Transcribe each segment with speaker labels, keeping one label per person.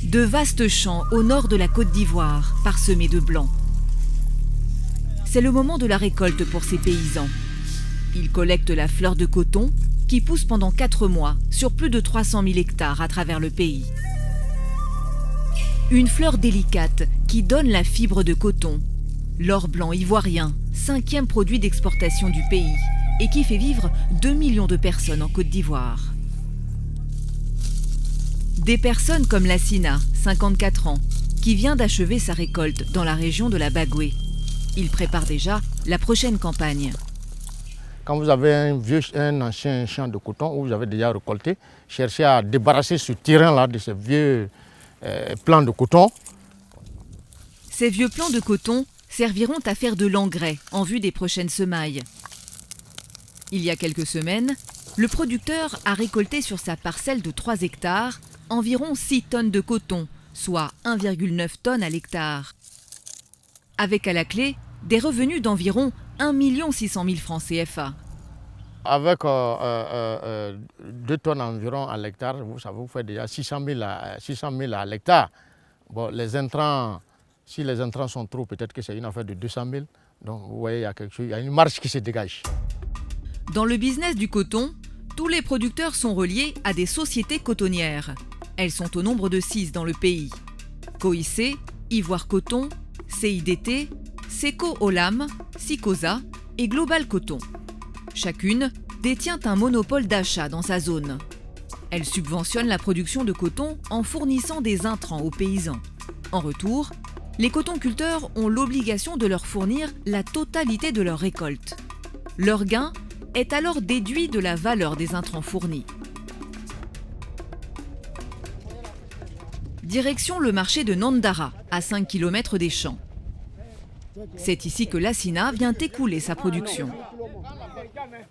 Speaker 1: De vastes champs au nord de la Côte d'Ivoire, parsemés de blanc. C'est le moment de la récolte pour ces paysans. Ils collectent la fleur de coton qui pousse pendant 4 mois sur plus de 300 000 hectares à travers le pays. Une fleur délicate qui donne la fibre de coton. L'or blanc ivoirien, 5e produit d'exportation du pays et qui fait vivre 2 millions de personnes en Côte d'Ivoire. Des personnes comme Lassina, 54 ans, qui vient d'achever sa récolte dans la région de la Bagoué. Il prépare déjà la prochaine campagne.
Speaker 2: Quand vous avez un ancien champ de coton où vous avez déjà récolté, cherchez à débarrasser ce terrain-là de ces vieux plants de coton.
Speaker 1: Ces vieux plants de coton serviront à faire de l'engrais en vue des prochaines semailles. Il y a quelques semaines, le producteur a récolté sur sa parcelle de 3 hectares environ 6 tonnes de coton, soit 1,9 tonnes à l'hectare. Avec à la clé des revenus d'environ 1 600 000 francs CFA.
Speaker 2: Avec 2 tonnes environ à l'hectare, vous faites déjà 600 000 à l'hectare. Bon, les intrants, si les intrants sont trop, peut-être que c'est une affaire de 200 000. Donc vous voyez, il y a une marge qui se dégage.
Speaker 1: Dans le business du coton, tous les producteurs sont reliés à des sociétés cotonnières. Elles sont au nombre de 6 dans le pays. Coïcé, Ivoire Coton, CIDT, Seco Olam, Sicosa et Global Coton. Chacune détient un monopole d'achat dans sa zone. Elle subventionne la production de coton en fournissant des intrants aux paysans. En retour, les cotonculteurs ont l'obligation de leur fournir la totalité de leur récolte. Leur gain est alors déduit de la valeur des intrants fournis. Direction le marché de Nandara, à 5 km des champs. C'est ici que Lassina vient écouler sa production.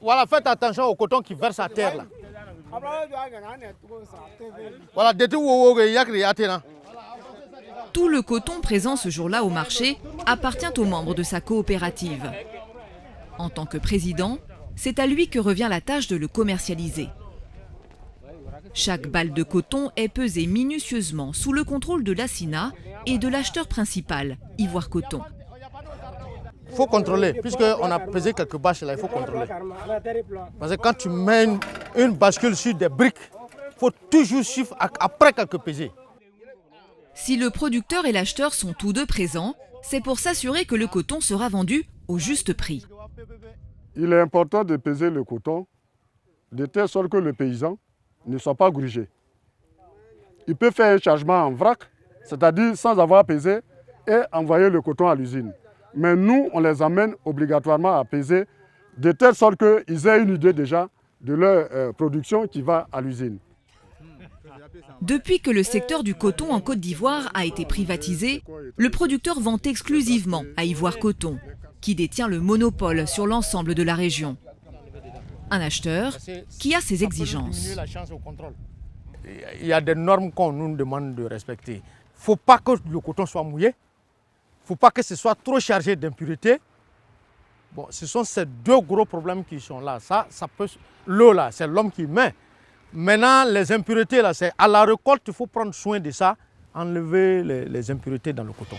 Speaker 2: Voilà, faites attention au coton qui verse à terre là. Voilà,
Speaker 1: tout le coton présent ce jour-là au marché appartient aux membres de sa coopérative. En tant que président, c'est à lui que revient la tâche de le commercialiser. Chaque balle de coton est pesée minutieusement sous le contrôle de Lassina et de l'acheteur principal, Ivoire Coton.
Speaker 2: Il faut contrôler, puisqu'on a pesé quelques bâches là, il faut contrôler. Parce que quand tu mets une bascule sur des briques, il faut toujours suivre après quelques pesées.
Speaker 1: Si le producteur et l'acheteur sont tous deux présents, c'est pour s'assurer que le coton sera vendu au juste prix.
Speaker 3: Il est important de peser le coton de telle sorte que le paysan ne soit pas grugé. Il peut faire un chargement en vrac, c'est-à-dire sans avoir pesé, et envoyer le coton à l'usine. Mais nous, on les amène obligatoirement à peser de telle sorte qu'ils aient une idée déjà de leur production qui va à l'usine.
Speaker 1: Depuis que le secteur du coton en Côte d'Ivoire a été privatisé, le producteur vend exclusivement à Ivoire Coton, qui détient le monopole sur l'ensemble de la région. Un acheteur qui a ses exigences.
Speaker 2: Il y a des normes qu'on nous demande de respecter. Il ne faut pas que le coton soit mouillé. Il ne faut pas que ce soit trop chargé d'impuretés. Bon, ce sont ces 2 gros problèmes qui sont là. L'eau, là, c'est l'homme qui met. Maintenant, les impuretés, là, c'est à la récolte, il faut prendre soin de ça, enlever les impuretés dans le coton.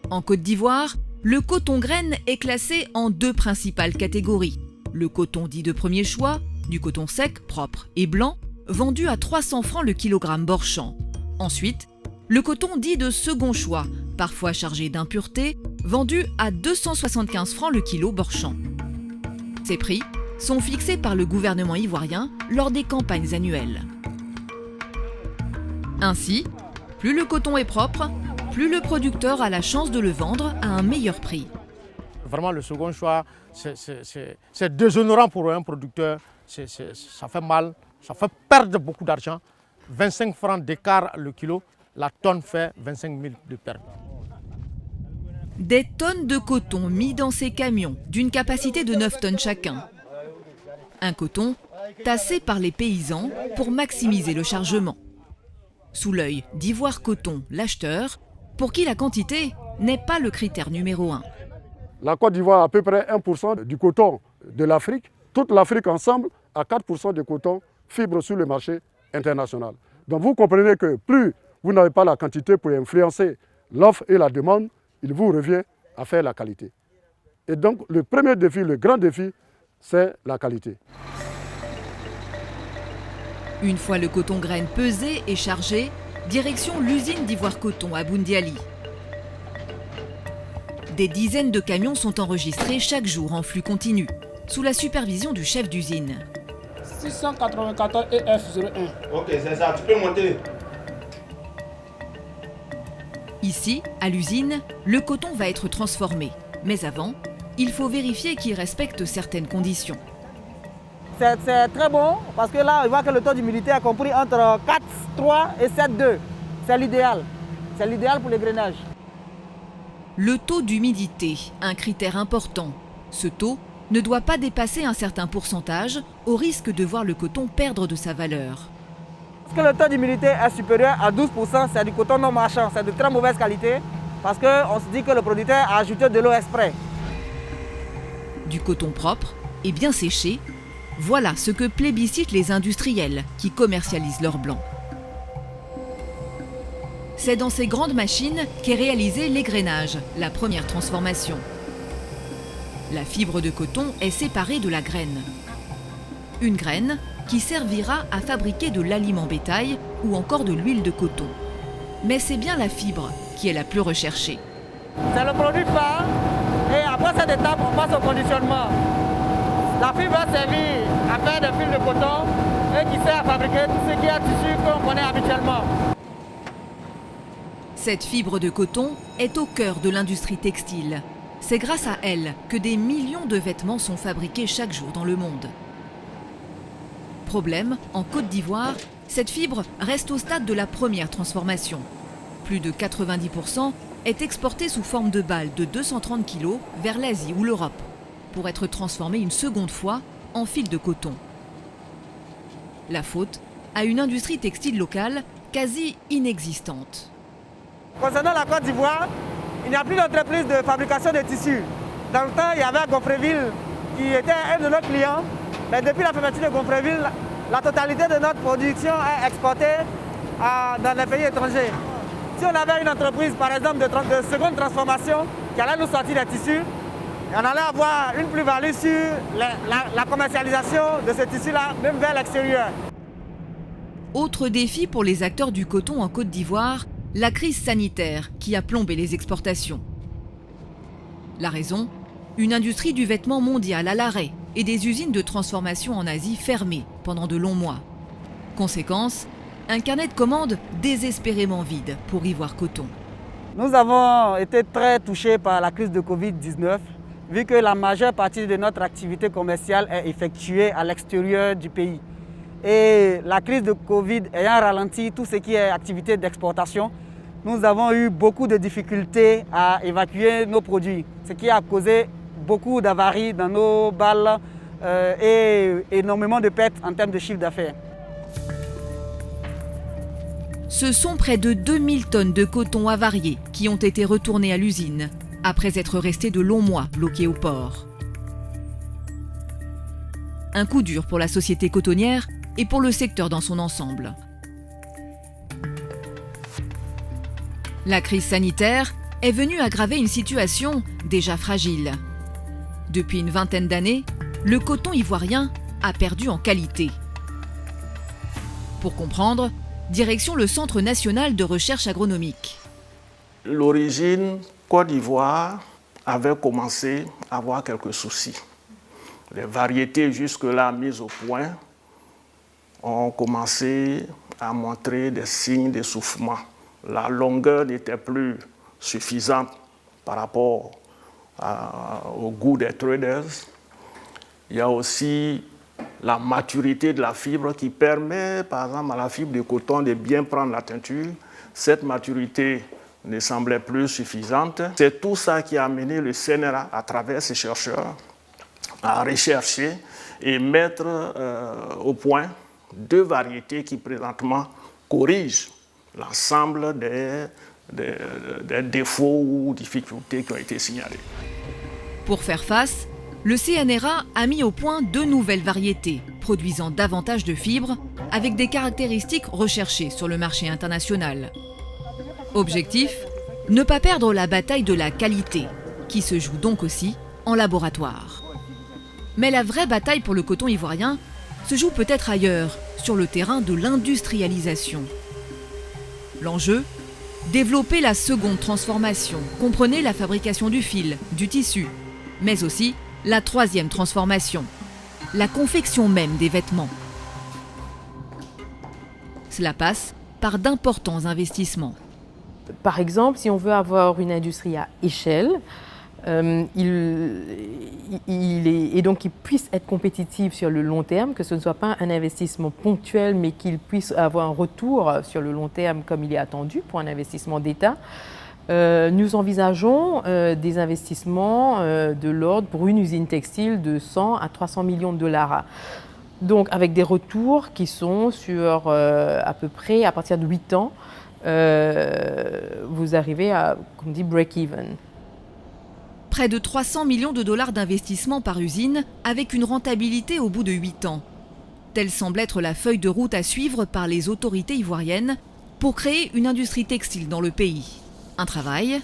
Speaker 1: En Côte d'Ivoire, le coton graine est classé en 2 principales catégories. Le coton dit de premier choix, du coton sec, propre et blanc, vendu à 300 francs le kilogramme Borchamp. Ensuite, le coton dit de second choix, parfois chargé d'impuretés, vendu à 275 francs le kilo Borchamp. Ces prix sont fixés par le gouvernement ivoirien lors des campagnes annuelles. Ainsi, plus le coton est propre, plus le producteur a la chance de le vendre à un meilleur prix.
Speaker 2: Vraiment, le second choix, c'est déshonorant pour un producteur. Ça fait mal, ça fait perdre beaucoup d'argent. 25 francs d'écart le kilo, la tonne fait 25 000 de perte.
Speaker 1: Des tonnes de coton mis dans ces camions d'une capacité de 9 tonnes chacun. Un coton tassé par les paysans pour maximiser le chargement. Sous l'œil d'Ivoire Coton, l'acheteur, pour qui la quantité n'est pas le critère numéro 1.
Speaker 3: La Côte d'Ivoire a à peu près 1% du coton de l'Afrique. Toute l'Afrique ensemble a 4% de coton fibre sur le marché international. Donc vous comprenez que plus vous n'avez pas la quantité pour influencer l'offre et la demande, il vous revient à faire la qualité. Et donc le premier défi, le grand défi, c'est la qualité.
Speaker 1: Une fois le coton graine pesé et chargé, direction l'usine d'Ivoire Coton à Boundiali. Des dizaines de camions sont enregistrés chaque jour en flux continu, sous la supervision du chef d'usine.
Speaker 4: 694 et F01.
Speaker 5: Ok, c'est ça, tu peux monter.
Speaker 1: Ici, à l'usine, le coton va être transformé. Mais avant, il faut vérifier qu'il respecte certaines conditions.
Speaker 4: C'est très bon parce que là, on voit que le taux d'humidité est compris entre 4,3 et 7,2. C'est l'idéal. C'est l'idéal pour les grainages.
Speaker 1: Le taux d'humidité, un critère important. Ce taux ne doit pas dépasser un certain pourcentage au risque de voir le coton perdre de sa valeur.
Speaker 4: Parce que le taux d'humidité est supérieur à 12%, c'est du coton non marchand, c'est de très mauvaise qualité parce qu'on se dit que le producteur a ajouté de l'eau exprès.
Speaker 1: Du coton propre et bien séché, voilà ce que plébiscitent les industriels qui commercialisent leur blanc. C'est dans ces grandes machines qu'est réalisé l'égrainage, la première transformation. La fibre de coton est séparée de la graine. Une graine qui servira à fabriquer de l'aliment bétail ou encore de l'huile de coton. Mais c'est bien la fibre qui est la plus recherchée.
Speaker 4: C'est le produit phare et après cette étape, on passe au conditionnement. La fibre va servir à faire des fils de coton et qui sert à fabriquer tout ce qui est tissu qu'on connaît habituellement.
Speaker 1: Cette fibre de coton est au cœur de l'industrie textile. C'est grâce à elle que des millions de vêtements sont fabriqués chaque jour dans le monde. Problème, en Côte d'Ivoire, cette fibre reste au stade de la première transformation. Plus de 90% est exportée sous forme de balles de 230 kg vers l'Asie ou l'Europe, pour être transformée une seconde fois en fil de coton. La faute à une industrie textile locale quasi inexistante.
Speaker 4: Concernant la Côte d'Ivoire, il n'y a plus d'entreprise de fabrication de tissus. Dans le temps, il y avait Gonfreville qui était un de nos clients. Mais depuis la fermeture de Gonfreville, la totalité de notre production est exportée dans les pays étrangers. Si on avait une entreprise, par exemple, de seconde transformation qui allait nous sortir des tissus, on allait avoir une plus-value sur la commercialisation de ces tissus-là, même vers l'extérieur.
Speaker 1: Autre défi pour les acteurs du coton en Côte d'Ivoire, la crise sanitaire qui a plombé les exportations. La raison ? Une industrie du vêtement mondial à l'arrêt et des usines de transformation en Asie fermées pendant de longs mois. Conséquence, un carnet de commandes désespérément vide pour Ivoire Coton.
Speaker 4: Nous avons été très touchés par la crise de Covid-19, vu que la majeure partie de notre activité commerciale est effectuée à l'extérieur du pays. Et la crise de Covid ayant ralenti tout ce qui est activité d'exportation, nous avons eu beaucoup de difficultés à évacuer nos produits, ce qui a causé beaucoup d'avaries dans nos balles et énormément de pertes en termes de chiffre d'affaires.
Speaker 1: Ce sont près de 2000 tonnes de coton avarié qui ont été retournées à l'usine, après être restés de longs mois bloqués au port. Un coup dur pour la société cotonnière et pour le secteur dans son ensemble. La crise sanitaire est venue aggraver une situation déjà fragile. Depuis une vingtaine d'années, le coton ivoirien a perdu en qualité. Pour comprendre, direction le Centre national de recherche agronomique.
Speaker 6: L'origine Côte d'Ivoire avait commencé à avoir quelques soucis. Les variétés jusque-là mises au point ont commencé à montrer des signes d'essoufflement. La longueur n'était plus suffisante par rapport au goût des traders. Il y a aussi la maturité de la fibre qui permet, par exemple, à la fibre de coton de bien prendre la teinture. Cette maturité ne semblait plus suffisante. C'est tout ça qui a amené le CNRA, à travers ses chercheurs, à rechercher et mettre au point 2 variétés qui présentement corrigent l'ensemble des défauts ou difficultés qui ont été signalés.
Speaker 1: Pour faire face, le CNRA a mis au point 2 nouvelles variétés, produisant davantage de fibres, avec des caractéristiques recherchées sur le marché international. Objectif, ne pas perdre la bataille de la qualité, qui se joue donc aussi en laboratoire. Mais la vraie bataille pour le coton ivoirien se joue peut-être ailleurs, sur le terrain de l'industrialisation. L'enjeu, développer la seconde transformation, comprenez la fabrication du fil, du tissu, mais aussi la troisième transformation, la confection même des vêtements. Cela passe par d'importants investissements.
Speaker 7: Par exemple, si on veut avoir une industrie à échelle, et donc qu'il puisse être compétitif sur le long terme, que ce ne soit pas un investissement ponctuel, mais qu'il puisse avoir un retour sur le long terme comme il est attendu pour un investissement d'État, nous envisageons des investissements de l'ordre pour une usine textile de 100 à 300 millions de dollars. Donc avec des retours qui sont sur à peu près, à partir de 8 ans, vous arrivez à, comme on dit, break-even.
Speaker 1: Près de 300 millions de dollars d'investissement par usine avec une rentabilité au bout de 8 ans. Telle semble être la feuille de route à suivre par les autorités ivoiriennes pour créer une industrie textile dans le pays. Un travail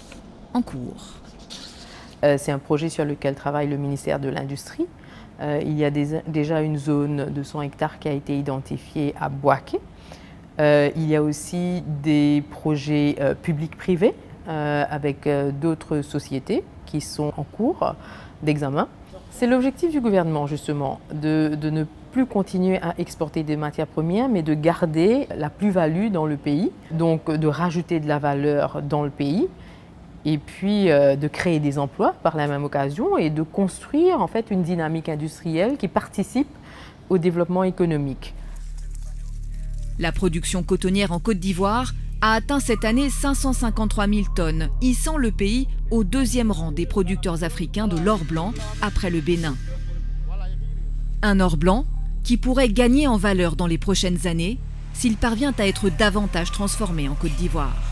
Speaker 1: en cours.
Speaker 7: C'est un projet sur lequel travaille le ministère de l'Industrie. Il y a déjà une zone de 100 hectares qui a été identifiée à Bouaké. Il y a aussi des projets publics-privés avec d'autres sociétés qui sont en cours d'examen. C'est l'objectif du gouvernement, justement, de ne plus continuer à exporter des matières premières, mais de garder la plus-value dans le pays, donc de rajouter de la valeur dans le pays, et puis de créer des emplois par la même occasion et de construire en fait une dynamique industrielle qui participe au développement économique.
Speaker 1: La production cotonnière en Côte d'Ivoire a atteint cette année 553 000 tonnes, hissant le pays au deuxième rang des producteurs africains de l'or blanc après le Bénin. Un or blanc qui pourrait gagner en valeur dans les prochaines années s'il parvient à être davantage transformé en Côte d'Ivoire.